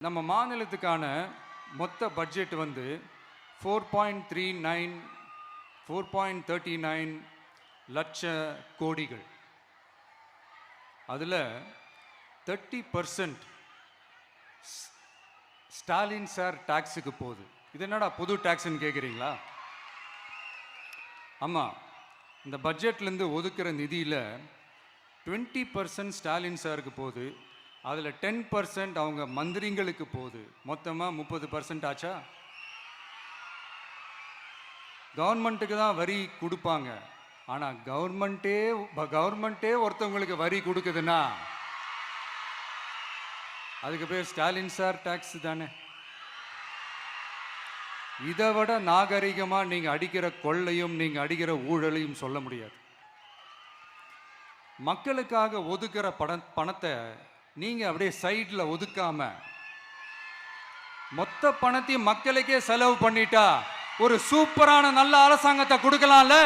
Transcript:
நம்ம மாநிலத்துக்கான மொத்த பட்ஜெட் வந்து 4.39 லட்ச கோடிகள். அதில் 30% ஸ்டாலின் சார் டாக்ஸுக்கு போகுது. இது என்னடா புது டாக்ஸ்ன்னு கேட்குறீங்களா? ஆமாம், இந்த பட்ஜெட்லேருந்து ஒதுக்குற நிதியில் 20% ஸ்டாலின் சாருக்கு போகுது. அதில் 10% அவங்க மந்திரிங்களுக்கு போகுது. மொத்தமாக 30% ஆச்சா? கவர்மெண்ட்டுக்கு தான் வரி கொடுப்பாங்க. ஆனால் கவர்மெண்ட்டே ஒருத்தவங்களுக்கு வரி கொடுக்குதுன்னா அதுக்கு பேர் ஸ்டாலின் சார் டாக்ஸ் தானே. இதை விட நாகரிகமாக நீங்கள் அடிக்கிற கொள்ளையும் நீங்கள் அடிக்கிற ஊழலையும் சொல்ல முடியாது. மக்களுக்காக ஒதுக்குற பணத்தை நீங்கள் அப்படியே சைடில் ஒதுக்காம மொத்த பணத்தையும் மக்களுக்கே செலவு பண்ணிட்டா ஒரு சூப்பரான நல்ல அரசாங்கத்தை கொடுக்கலாம்ல.